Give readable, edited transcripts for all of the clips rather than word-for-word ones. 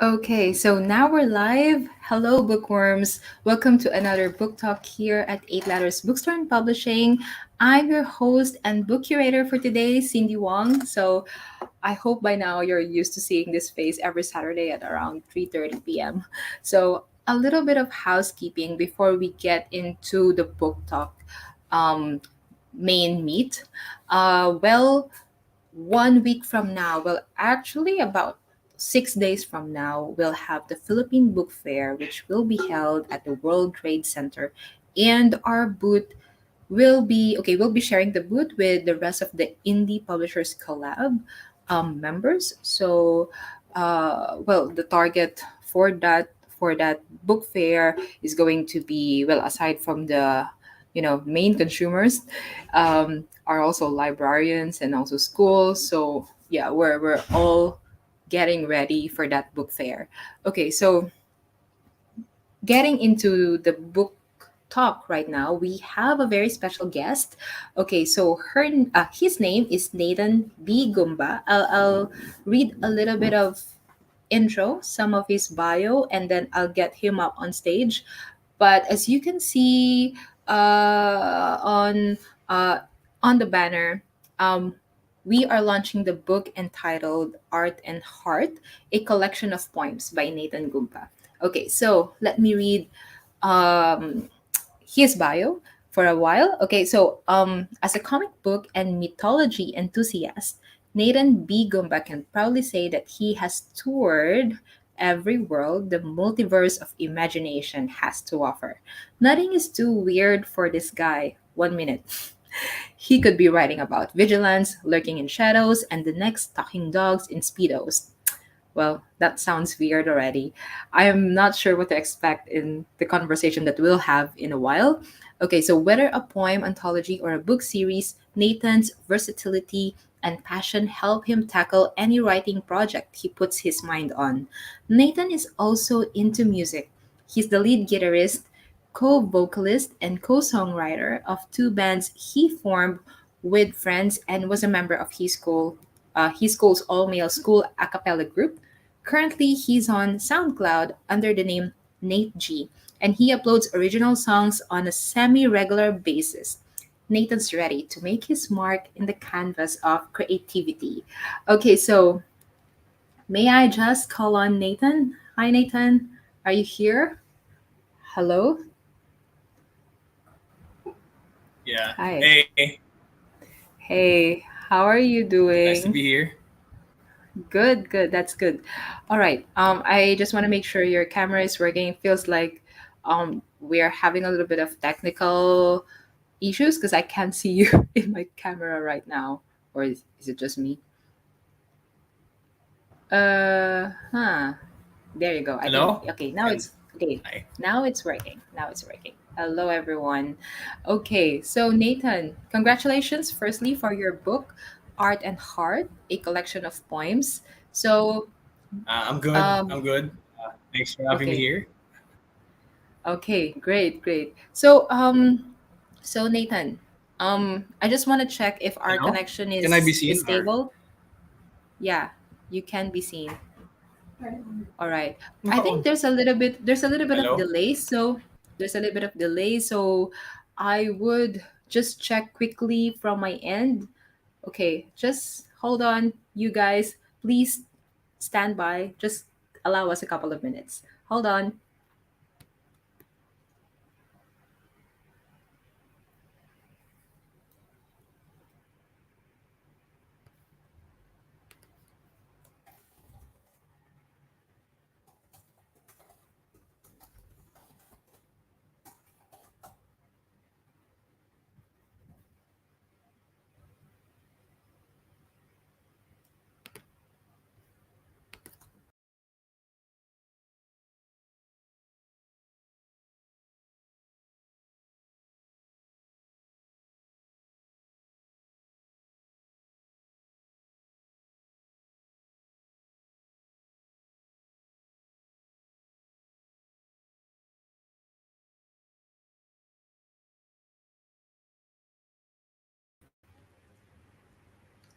Okay, so now we're live. Hello, bookworms. Welcome to another book talk here at Eight Letters Bookstore and Publishing. I'm your host and book curator for today, Cindy Wong. So I hope by now you're used to seeing this face every Saturday at around 3:30 p.m. So a little bit of housekeeping before we get into the book talk um, main meat. Well, 1 week from now, well, actually, about 6 days from now, we'll have the Philippine Book Fair, which will be held at the World Trade Center. And our booth will be okay, we'll be sharing the booth with the rest of the Indie Publishers Collab members. So, well, the target for that book fair is going to be, well, aside from the main consumers, are also librarians and also schools. So yeah, we're all getting ready for that book fair. Okay, so getting into the book talk right now, we have a very special guest. Okay, so his name is Nathan B. Gumba. I'll read a little bit of intro, some of his bio, and then I'll get him up on stage. But as you can see uh, on the banner, um, we are launching the book entitled Art and Heart, a collection of poems by Nathan Gumpa. Okay, so let me read um, his bio for a while. Okay, so as a comic book and mythology enthusiast, Nathan B. Gumba can proudly say that he has toured every world the multiverse of imagination has to offer. Nothing is too weird for this guy. 1 minute. He could be writing about vigilance, lurking in shadows, and the next talking dogs in Speedos. Well, that sounds weird already. I am not sure what to expect in the conversation that we'll have in a while. Okay, so whether a poem anthology or a book series, Nathan's versatility and passion help him tackle any writing project he puts his mind on. Nathan is also into music. He's the lead guitarist, co vocalist, and co songwriter of two bands he formed with friends and was a member of his school's all male school a cappella group. Currently, he's on SoundCloud under the name Nate G, and he uploads original songs on a semi regular basis. Nathan's ready to make his mark in the canvas of creativity. Okay, so may I just call on Nathan? Hi, Nathan. Are you here? Hello? Yeah. Hi. Hey, Hey, how are you nice to doing? be here. Good, good. That's good. All right. I just want to make sure your camera is working. It feels like we're having a little bit of technical issues because I can't see you in my camera right now. Or is it just me? Huh. There you go. I think Hello? okay, now Can it's okay. I? Now it's working. Now it's working. Hello everyone. Okay, so Nathan, congratulations firstly for your book Art and Heart, a collection of poems. So, I'm good. I'm um good. Thanks for having me okay. here. Okay, great, great. So Nathan, I just want to check if our Hello? connection Can I be is seen or? stable. Yeah, you can be seen. All right. I think No. there's a little bit of Hello? delay, so I would just check quickly from my end. Okay, just hold on, you guys. Please stand by. Just allow us a couple of minutes. Hold on.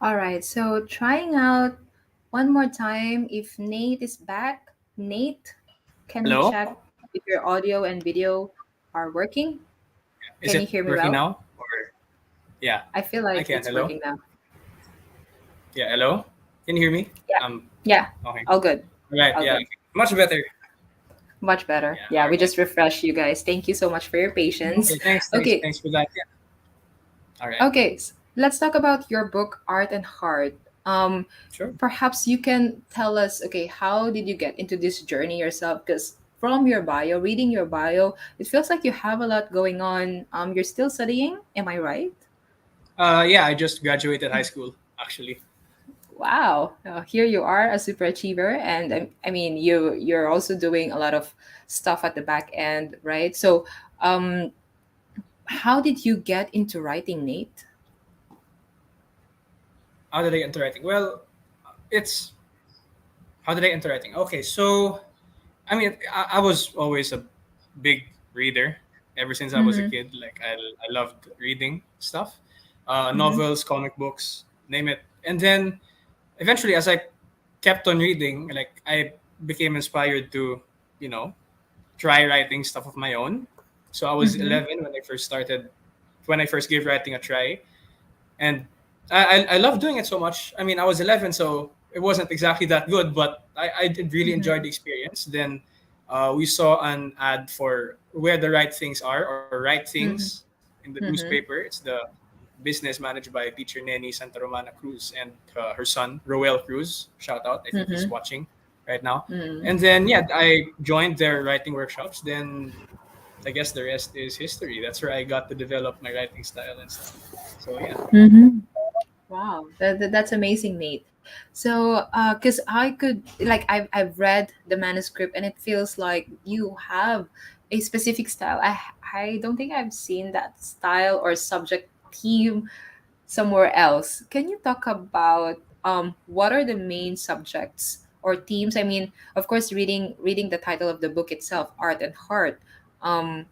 All right. So trying out one more time if Nate is back. Nate, can we Hello? check if your audio and video are working? Is Can you it hear me working well? now? Or yeah, I feel I like can. it's Hello? working now. Yeah, hello? Can you hear me? Yeah. Yeah. Okay. All good. Right, All yeah. good. Okay. Much better. Much better. Yeah, Yeah, all we right. just refreshed you guys. Thank you so much for your patience. Okay, thanks, thanks, Okay. thanks for that. Yeah. All right. Okay. Let's talk about your book, Art and Heart. Um, Sure. Perhaps you can tell us, okay, how did you get into this journey yourself? Because from your bio, reading your bio, it feels like you have a lot going on. You're still studying, am I right? Yeah, I just graduated high school, actually. Wow, here you are, a super achiever, and I mean, you're also doing a lot of stuff at the back end, right? So, um, how did you get into writing, Nate? How did I get into writing? Well, it's how did I get into writing? Okay, so I mean, I was always a big reader ever since I was a Mm-hmm. kid. Like I loved reading stuff, Mm-hmm. novels, comic books, name it. And then eventually, as I kept on reading, like I became inspired to, you know, try writing stuff of my own. So I was Mm-hmm. 11 when I first started, when I first gave writing a try, and I love doing it so much. I mean, I was 11, so it wasn't exactly that good, but I did really enjoy the experience. Then we saw an ad for Where the Right Things Are, or Right Things, Mm-hmm. in the Mm-hmm. newspaper. It's the business managed by teacher Neni Santa Romana Cruz and her son Roel Cruz. Shout out! I think he's Mm-hmm. watching right now. Mm-hmm. And then yeah, I joined their writing workshops. Then I guess the rest is history. That's where I got to develop my writing style and stuff. So yeah. Mm-hmm. Wow, that's amazing, Nate. So, because I could like I've read the manuscript and it feels like you have a specific style. I don't think I've seen that style or subject theme somewhere else. Can you talk about what are the main subjects or themes? I mean, of course, reading the title of the book itself, Art and Heart. Um,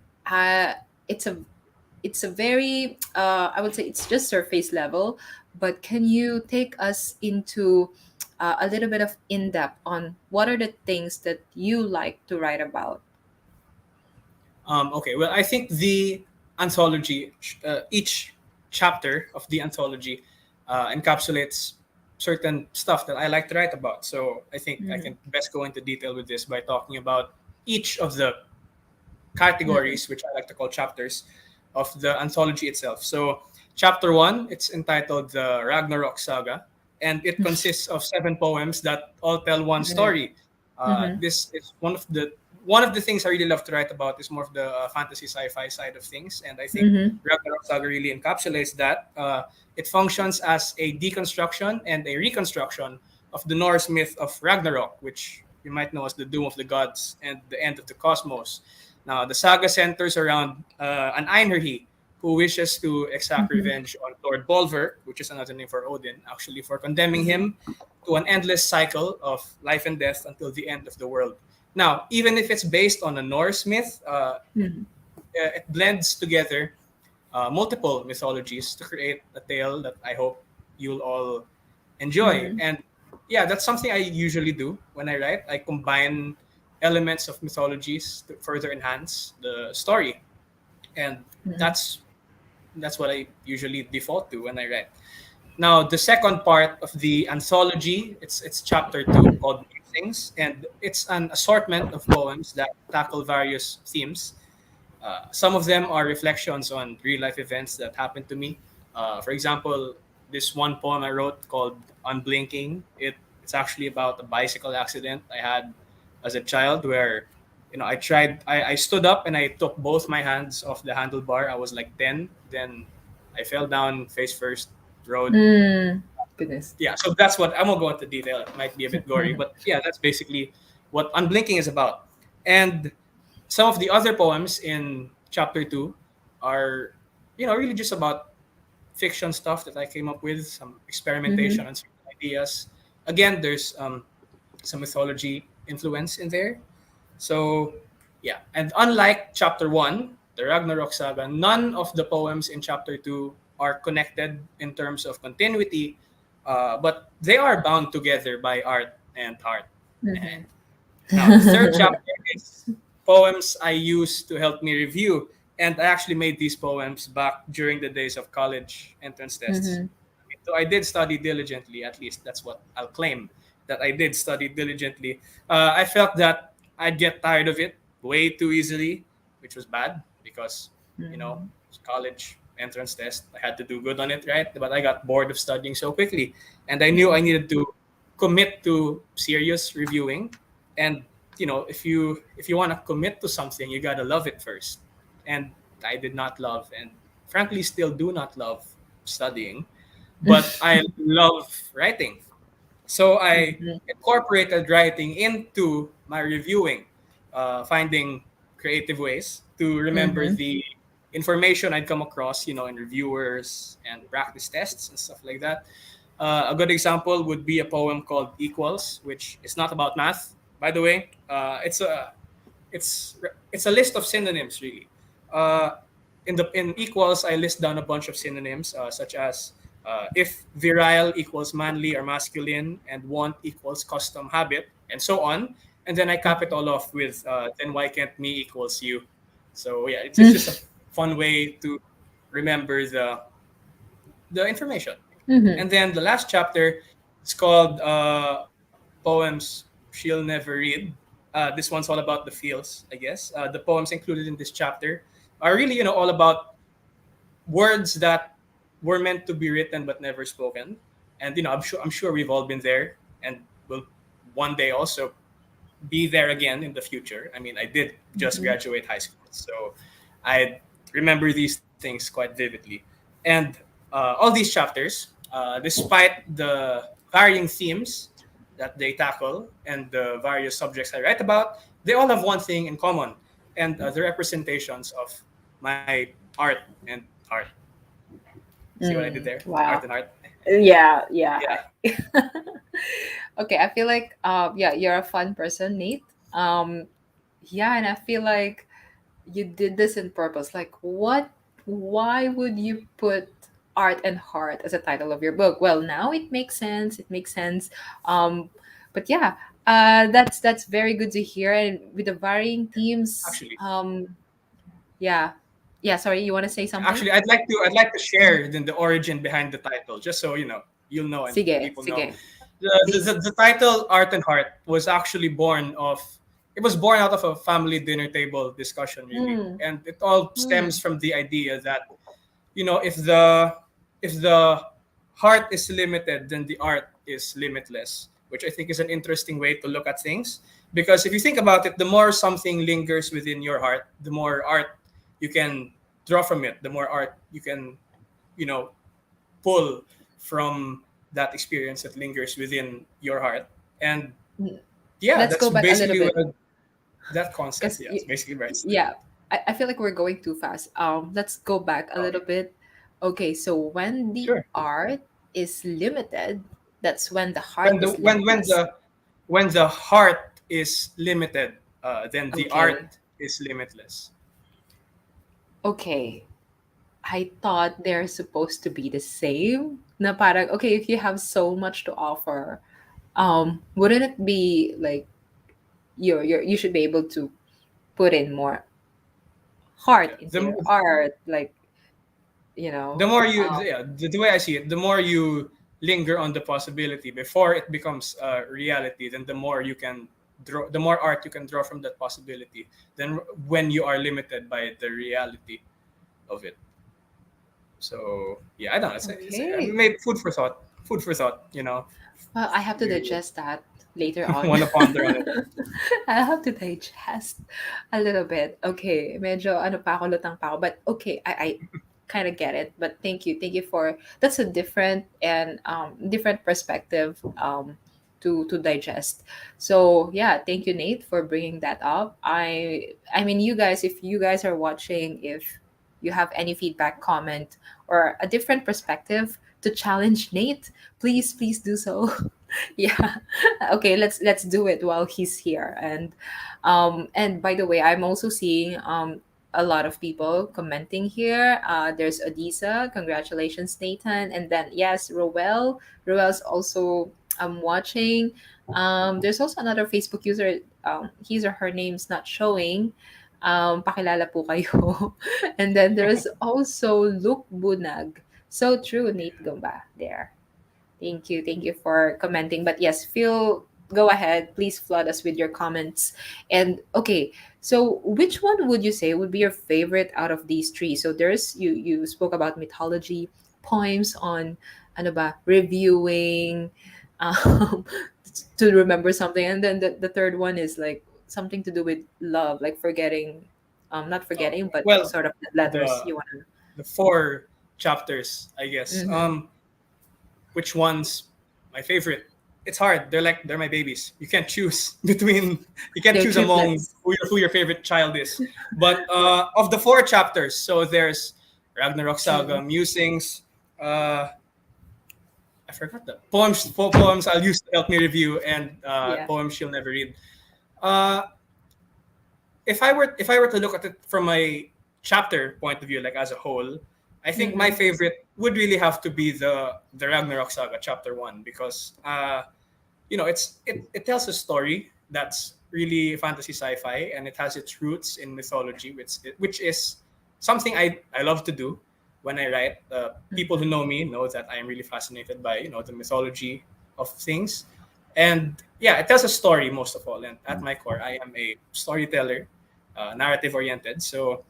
it's a very I would say it's just surface level, but can you take us into a little bit of in depth on what are the things that you like to write about? Okay, well, I think the anthology, each chapter of the anthology encapsulates certain stuff that I like to write about. So I think I Mm-hmm. can best go into detail with this by talking about each of the Mm-hmm. categories, which I like to call chapters, of the anthology itself. So, chapter one, it's entitled the Ragnarok Saga, and it consists of 7 poems that all tell one story. Mm-hmm. This is one of the things I really love to write about is more of the fantasy sci-fi side of things, and I think Mm-hmm. Ragnarok Saga really encapsulates that. It functions as a deconstruction and a reconstruction of the Norse myth of Ragnarok, which you might know as the doom of the gods and the end of the cosmos. Now, the saga centers around an Einherji who wishes to exact Mm-hmm. revenge on Lord Bolver, which is another name for Odin, actually, for condemning Mm-hmm. him to an endless cycle of life and death until the end of the world. Now, even if it's based on a Norse myth, Mm-hmm. it blends together multiple mythologies to create a tale that I hope you'll all enjoy. Mm-hmm. And yeah, that's something I usually do when I write. I combine elements of mythologies to further enhance the story, and Mm-hmm. that's what I usually default to when I write. Now, the second part of the anthology, it's chapter two called New Things, and it's an assortment of poems that tackle various themes. Some of them are reflections on real life events that happened to me. For example, this one poem I wrote called Unblinking. It's actually about a bicycle accident I had as a child where, I stood up and I took both my hands off the handlebar. I was like 10. Then I fell down face first, rode. Mm. Goodness. Yeah, so that's what I won't go into detail. It might be a bit gory, but yeah, that's basically what Unblinking is about. And some of the other poems in chapter two are, really just about fiction stuff that I came up with, some Mm-hmm. experimentation on certain ideas. Again, there's some mythology influence in there. So, yeah. And unlike chapter one, the Ragnarok saga, none of the poems in chapter two are connected in terms of continuity, but they are bound together by art and heart. Mm-hmm. And Now, the third chapter is poems I use to help me review. And I actually made these poems back during the days of college entrance tests. Mm-hmm. So I did study diligently, at least that's what I'll claim, that I did study diligently. I felt that I'd get tired of it way too easily, which was bad because, you know, college entrance test, I had to do good on it, right? But I got bored of studying so quickly. And I knew I needed to commit to serious reviewing. And if you want to commit to something, you got to love it first. And I did not love, and frankly still do not love studying, but I love writing. So I Mm-hmm. incorporated writing into my reviewing, finding creative ways to remember Mm-hmm. the information I'd come across, in reviewers and practice tests and stuff like that. A good example would be a poem called Equals, which is not about math, by the way. It's a list of synonyms, really. Uh, in equals, I list down a bunch of synonyms, such as if virile equals manly or masculine, and want equals custom habit, and so on. And then I cap it all off with then why can't me equals you. So yeah, it's just a fun way to remember the information. Mm-hmm. And then the last chapter, it's called Poems She'll Never Read. This one's all about the feels, I guess. The poems included in this chapter are really, all about words that were meant to be written but never spoken. And I'm sure we've all been there, and will one day also be there again in the future. I mean, I did just Mm-hmm. graduate high school, so I remember these things quite vividly. And all these chapters, despite the varying themes that they tackle and the various subjects I write about, they all have one thing in common, and the representations of my art and art. See what I did there? Art and Wow. art. Yeah, yeah. Yeah, Okay, I feel like yeah, you're a fun person, Nate. Um yeah, and I feel like you did this in purpose. Like what why would you put art and heart as a title of your book? Well, now it makes sense. It makes sense. Um but yeah, that's very good to hear, and with the varying themes, actually. yeah. Yeah, sorry, you want to say something? Actually, I'd like to share then the origin behind the title, just so you'll know and Sige, people know. sige. The Please. the title Art and Heart was actually born of it was born out of a family dinner table discussion, really, Mm, and it all stems mm, from the idea that if the heart is limited, then the art is limitless, which I think is an interesting way to look at things. Because if you think about it, the more something lingers within your heart, the more art you can draw from it, the more art you can, you know, pull from that experience that lingers within your heart. And mm. yeah, Let's that's go back a little basically bit what that concept. because Yeah, it's basically right. yeah, I feel like we're going too fast. Let's go back a little Okay, bit. Okay, so when the sure. art is limited, that's when the heart When the is when when limitless. the when the heart is limited, then the Okay, art is limitless. okay. I thought they're supposed to be the same. Na parang, okay, if you have so much to offer, wouldn't it be like you should be able to put in more heart Yeah. into your The art, like the more you yeah the way I see it, the more you linger on the possibility before it becomes a reality, then the more art you can draw from that possibility. Then when you are limited by the reality of it. So yeah, I don't know. It's okay. maybe food for thought. Food for thought. Well, I have If to you digest that later on. want to ponder on it. I have to digest a little bit. Okay, medyo ano pa ako, lutang pa ako. But okay, I kind of get it. But thank you. Thank you for that's a different and different perspective to digest. So, yeah, thank you, Nate, for bringing that up. I mean, you guys, if you guys are watching, if you have any feedback, comment, or a different perspective to challenge Nate, please do so. Yeah. Okay, let's do it while he's here. And by the way, I'm also seeing a lot of people commenting here. There's Adisa, congratulations, Nathan. And then yes, Roel's also watching. There's also another Facebook user. his or her name's not showing. Pakilala po kayo. And then there's also Luke Bunag. So true, Nate Gumba there. Thank you for commenting. But yes, feel go ahead. Please flood us with your comments. And okay, so which one would you say would be your favorite out of these three? So there's you spoke about mythology, poems on ano ba, reviewing, um, to remember something, and then the third one is like something to do with love, like forgetting, not forgetting, Okay. but Well, sort of the letters the you wanna. the four chapters, I guess. Mm-hmm. Which one's my favorite? It's hard. They're my babies. You can't choose between. You can't They're choose among triplets. who your favorite child is. But of the four chapters, so there's Ragnarok Saga, Mm. Musings. I forgot the poems. Four poems I'll use to help me review, and Yeah. poems she'll never read. Uh, if I were to look at it from a chapter point of view, like as a whole, I think my Mm-hmm. favorite would really have to be the Ragnarok Saga chapter one because it tells a story that's really fantasy sci-fi and it has its roots in mythology, which is something I love to do when I write. People who know me know that I am really fascinated by the mythology of things, and yeah, it tells a story most of all. And at my core, I am a storyteller, narrative oriented. So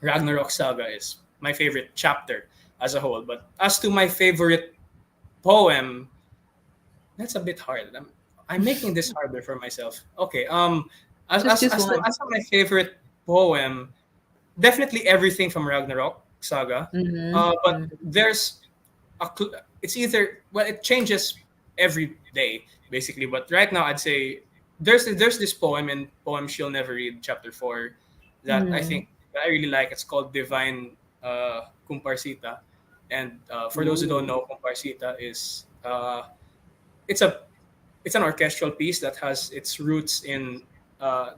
Ragnarok Saga is my favorite chapter as a whole. But as to my favorite poem, that's a bit hard. I'm making this harder for myself. Okay. As Just as just as to, one. as to my favorite poem, definitely everything from Ragnarok Saga. Mm-hmm. But Mm-hmm. there's it's either it changes every day basically. But right now I'd say there's this poem in poem she'll never read chapter 4 that I Mm. think that I really like. It's called Divine Kumparsita, and for those who don't Ooh. know, Kumparsita is it's a it's an orchestral piece that has its roots in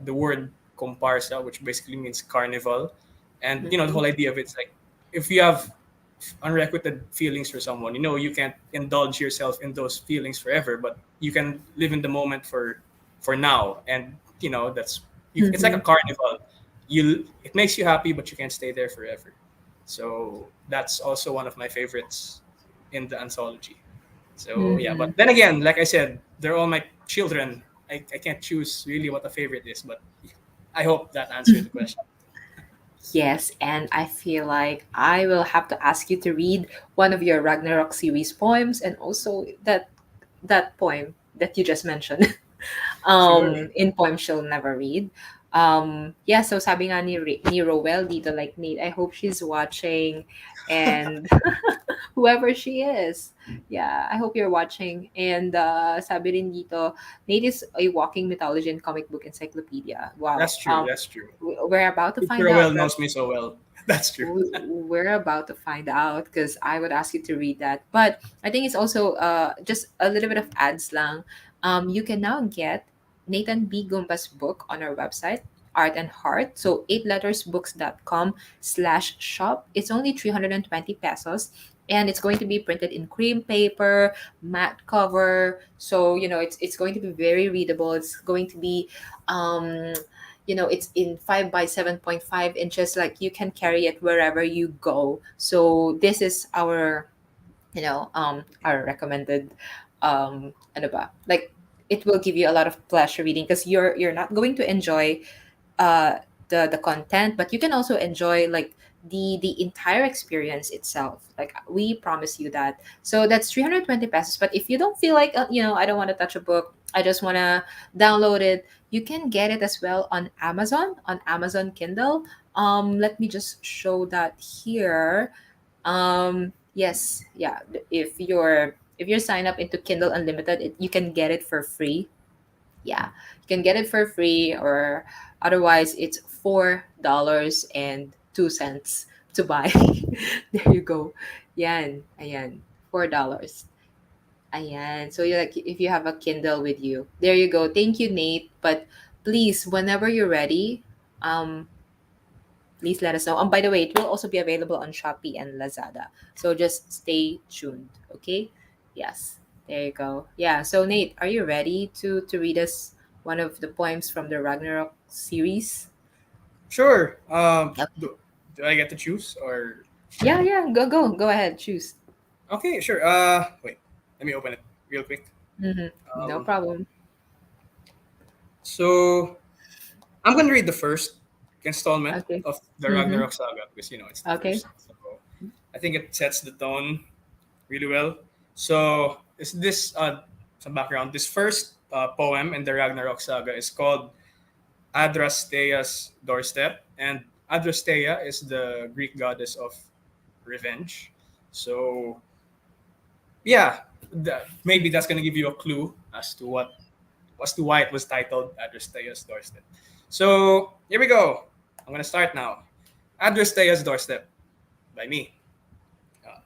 the word comparsa, which basically means carnival. And the Mm-hmm. whole idea of it's like if you have unrequited feelings for someone, you can't indulge yourself in those feelings forever, but you can live in the moment for now. And it's like Mm-hmm. a carnival. It makes you happy, but you can't stay there forever. So that's also one of my favorites in the anthology. So yeah, Mm-hmm. but then again, like I said, they're all my children. I can't choose really what a favorite is, but I hope that answered the question. Yes, and I feel like I will have to ask you to read one of your Ragnarok series poems and also that poem that you just mentioned. Sure. In poem she'll never read. Yeah, so sabi nga ni Roel dito, like Nate, I hope she's watching, and whoever she is, yeah, I hope you're watching. And sabi rin dito, Nate is a walking mythology and comic book encyclopedia. Wow. That's true. That's true. We're about to find Super well out that knows me so well. That's true. we're about to find out because I would ask you to read that. But I think it's also just a little bit of ads lang. You can now get Nathan B. Gumba's book on our website, Art and Heart. So 8lettersbooks.com/shop. It's only 320 pesos. And it's going to be printed in cream paper, matte cover. So, it's going to be very readable. It's going to be um it's in 5 by 7.5 inches, like you can carry it wherever you go. So this is our recommended ano ba, like it will give you a lot of pleasure reading because you're not going to enjoy uh the content, but you can also enjoy like the entire experience itself. Like we promise you that. So that's 320 pesos. But if you don't feel like I don't want to touch a book, I just want to download it, you can get it as well on Amazon Kindle. Let me just show that here. Yes, yeah, if you're signed up into Kindle Unlimited, you can get it for free. Yeah, you can get it for free, or otherwise it's $4.02 to buy. There you go. Yan, ayan, $4. Ayan. So you like if you have a Kindle with you, there you go. Thank you, Nate. But please, whenever you're ready, um, please let us know. By the way, it will also be available on Shopee and Lazada. So just stay tuned. Okay. Yes. There you go. Yeah. So Nate, are you ready to read us one of the poems from the Ragnarok series? Sure. Okay. Do I get to choose or? Yeah, yeah. Go ahead. Choose. Okay, sure. Wait. Let me open it real quick. No Um, problem. so I'm gonna read the first installment Okay. of the Mm-hmm. Ragnarok saga because it's the Okay. first. So I think it sets the tone really well. So is this some background? This first poem in the Ragnarok saga is called Adrastea's Doorstep, and Adrastea is the Greek goddess of revenge. So yeah, maybe that's gonna give you a clue as to why it was titled Adrastea's Doorstep. So here we go. I'm gonna start now. Adrastea's Doorstep by me. Uh,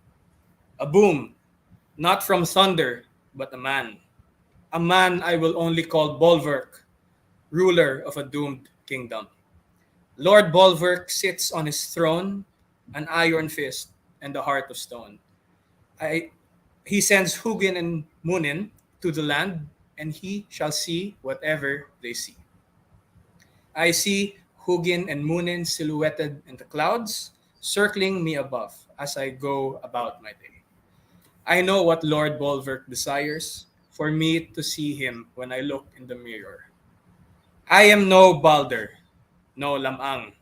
a boom, not from thunder, but a man. A man I will only call Bulwark, ruler of a doomed kingdom. Lord Bulwark sits on his throne, an iron fist and a heart of stone. I, he sends Hugin and Munin to the land, and he shall see whatever they see. I see Hugin and Munin silhouetted in the clouds, circling me above as I go about my day. I know what Lord Bulwark desires, for me to see him when I look in the mirror. I am no Balder, no Lamang,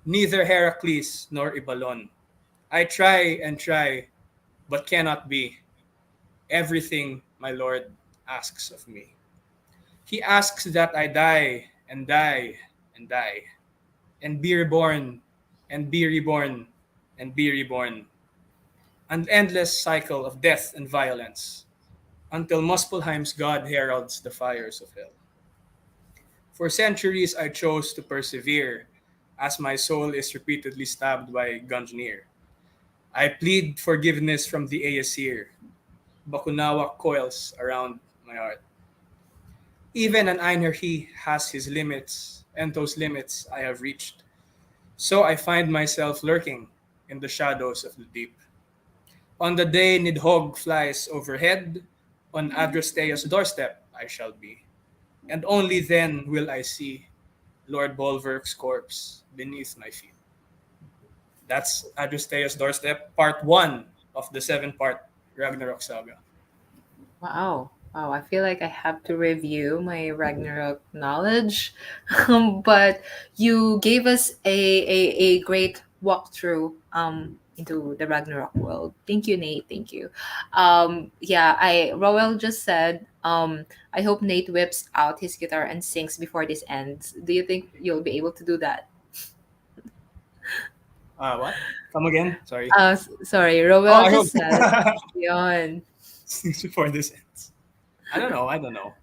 neither Heracles nor Ibalon. I try and try, but cannot be everything my Lord asks of me. He asks that I die and die and die, and be reborn and be reborn and be reborn. An endless cycle of death and violence until Muspelheim's god heralds the fires of hell. For centuries I chose to persevere as my soul is repeatedly stabbed by Gungnir. I plead forgiveness from the Aesir. Bakunawa coils around my heart. Even an Einherji has his limits, and those limits I have reached. So I find myself lurking in the shadows of the deep. On the day Nidhogg flies overhead, on Adrastea's doorstep I shall be. And only then will I see Lord Bulwark's corpse beneath my feet. That's Adrastea's doorstep, part one of the seven-part Ragnarok saga. Wow. Wow. I feel like I have to review my Ragnarok knowledge. But you gave us a great walkthrough into the Ragnarok world. Thank you, Nate. Thank you. Yeah, I Roel just said, I hope Nate whips out his guitar and sings before this ends. Do you think you'll be able to do that? What? Come again? Sorry. Sorry, Oh, Roel I hope just said, Yon. before this ends. I don't know. I don't know.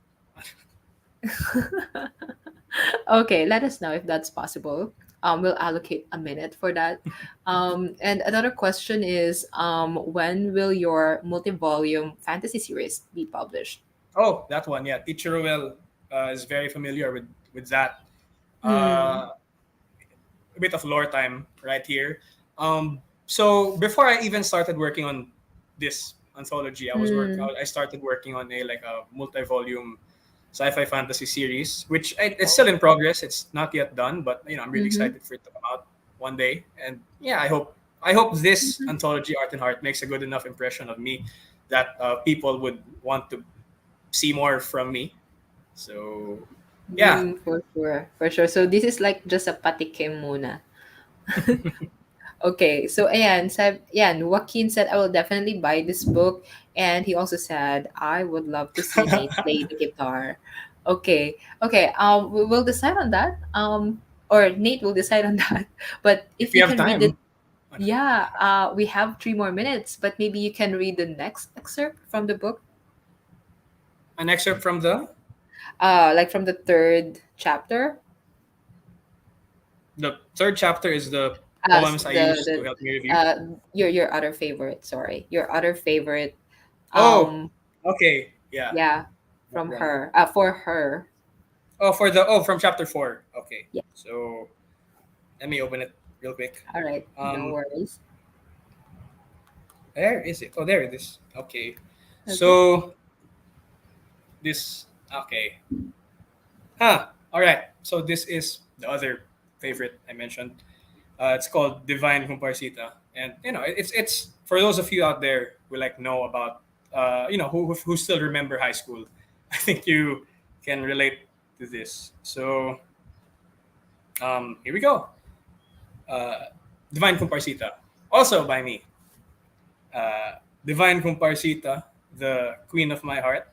Okay, let us know if that's possible. We'll allocate a minute for that. And another question is, when will your multi-volume fantasy series be published? Oh, that one. Yeah, Teacher Ruel is very familiar with that. Hmm. Uh, a bit of lore time right here. So before I even started working on this anthology, Hmm. I started working on a multi-volume sci-fi fantasy series, which it's still in progress. It's not yet done, but I'm really Mm-hmm. excited for it to come out one day. And yeah, I hope this Mm-hmm. anthology, Art and Heart, makes a good enough impression of me that people would want to see more from me. So yeah. For sure, for sure. So this is like just a patikim muna. Okay, so Joaquin said I will definitely buy this book, and he also said I would love to see Nate play the guitar. Okay, okay. We will decide on that. Or Nate will decide on that. But If if we you have can read it, time, yeah. We have 3 more minutes, but maybe you can read the next excerpt from the book. an excerpt from Like from the third chapter. the third chapter is the S- poems I the used to help me the review. your other favorite. Sorry, your other favorite. Oh, Um, okay, yeah, Yeah, that from one. her. For her. From chapter four. Okay, Yeah. so let me open it real quick. All right. No Um, worries. where is it? Oh, there it is. Okay, Okay. so this. Okay, All right. So this is the other favorite I mentioned. It's called Divine Comparsita, and it's for those of you out there who like know about who still remember high school. I think you can relate to this. So here we go. Uh, Divine Comparsita, also by me. Divine Comparsita, the queen of my heart,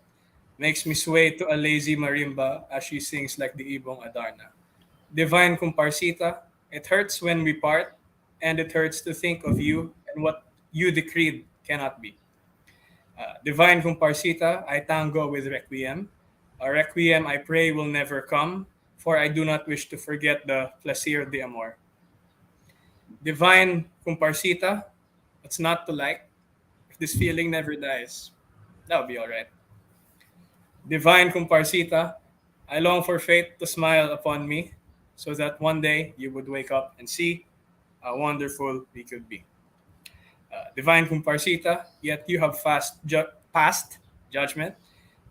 makes me sway to a lazy marimba as she sings like the ibong Adarna. Divine Comparsita, it hurts when we part, and it hurts to think of you and what you decreed cannot be. Divine Comparsita, I tango with Requiem. A Requiem I pray will never come, for I do not wish to forget the plaisir de amor. Divine Comparsita, what's not to like? If this feeling never dies, that would be alright. Divine Comparsita, I long for fate to smile upon me, so that one day you would wake up and see how wonderful we could be. Divine Comparsita, yet you have passed judgment,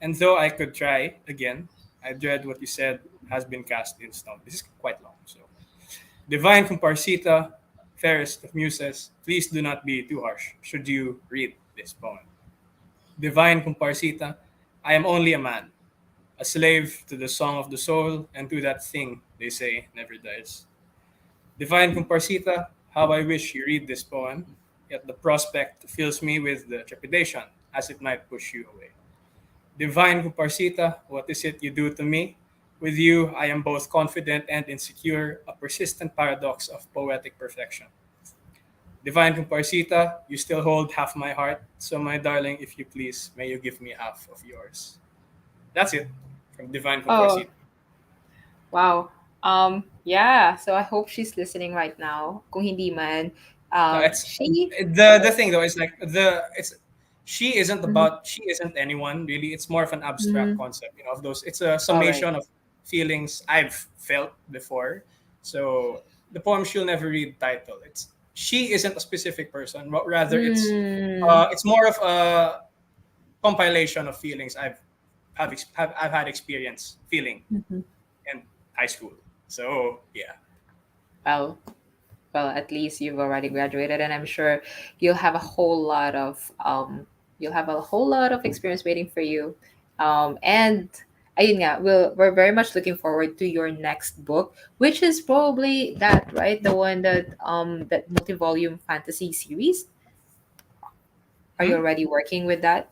and though I could try again, I dread what you said has been cast in stone. This is quite long. So, Divine Comparsita, fairest of muses, please do not be too harsh should you read this poem. Divine Comparsita, I am only a man, a slave to the song of the soul and to that thing they say never dies. Divine Comparsita, how I wish you read this poem, yet the prospect fills me with the trepidation as it might push you away. Divine Comparsita, what is it you do to me? With you, I am both confident and insecure, a persistent paradox of poetic perfection. Divine Comparsita, you still hold half my heart, so my darling, if you please, may you give me half of yours. That's it from Divine Oh, Comparsita. wow. Yeah, so I hope she's listening right now. Kung hindi man, No, it's she. the thing though is like the it's Mhm, she isn't anyone really. It's more of an abstract mhm. concept, of those. It's a All right. summation of feelings I've felt before. So the poem she'll never read title. It's she isn't a specific person, but rather Mm. it's more of a compilation of feelings I've had experience feeling Mhm. in high school. So yeah. Well, well, at least you've already graduated, and I'm sure you'll have a whole lot of experience waiting for you. And ayun nga, we're very much looking forward to your next book, which is probably that, right? The one that multi-volume fantasy series. Are you Hmm? already working with that?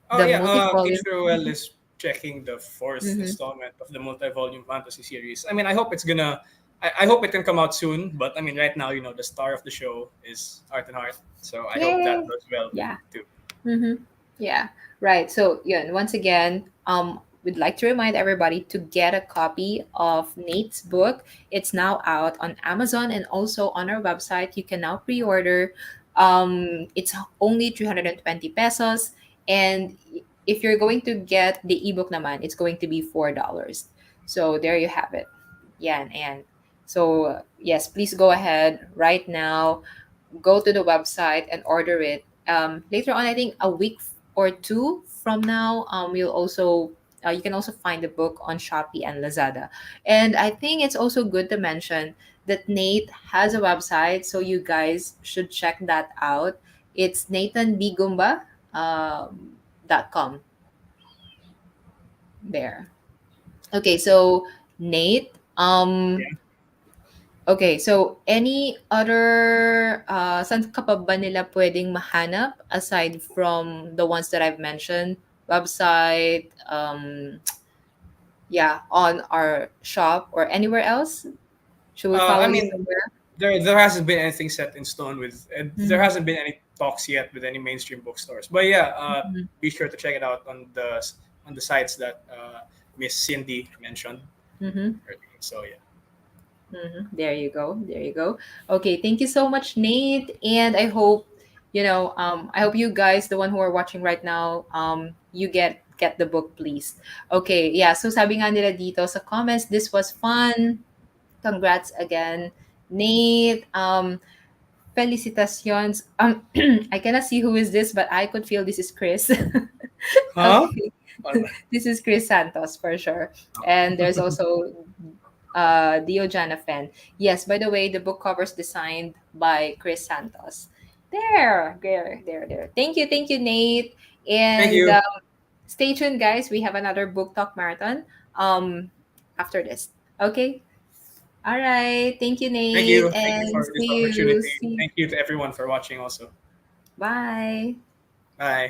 Oh The yeah, multi-volume. Teacher Well is checking the fourth Mm-hmm. installment of the multi-volume fantasy series. I mean, I hope it's gonna. I hope it can come out soon. But I mean, right now, the star of the show is Art and Heart, so I hope that Yay! does well Yeah. too. Mm-hmm. Yeah, right. So, yeah, once again, we'd like to remind everybody to get a copy of Nate's book. It's now out on Amazon and also on our website. You can now pre-order. It's only 320 pesos. And if you're going to get the ebook naman, it's going to be $4. So there you have it. Yeah, and so yes, please go ahead right now, go to the website and order it. Later on, I think a week or two from now, you can also find the book on Shopee and Lazada. And I think it's also good to mention that Nate has a website, so you guys should check that out. It's nathanbigumba.com. There. Okay, so Nate, Yeah. okay, so any other saan ka pa ba nila pwedeng mahanap aside from the ones that I've mentioned? Website, yeah, on our shop or anywhere else? Should we I follow you mean, somewhere? there hasn't been anything set in stone with. There Mm-hmm. hasn't been any talks yet with any mainstream bookstores. But yeah, Mm-hmm. be sure to check it out on the sites that Miss Cindy mentioned Mm-hmm. earlier. So yeah. Mm-hmm. There you go. There you go. Okay, thank you so much, Nate. And I hope, I hope you guys, the one who are watching right now, you get the book, please. Okay, yeah. So sabi nga nila dito sa comments, this was fun. Congrats again, Nate. Felicitations. I cannot see who is this, but I could feel this is Chris. Huh? Okay. All right. This is Chris Santos for sure. And there's Okay. also Diogenes fan. Yes, by the way, the book cover is designed by Chris Santos. There. Thank you, Nate. Thank And you. stay tuned, guys. We have another book talk marathon um, after this. Okay. All right. Thank you, Thank Nate. you. Thank you And for this see you. opportunity. See. Thank you to everyone for watching also. Bye. Bye.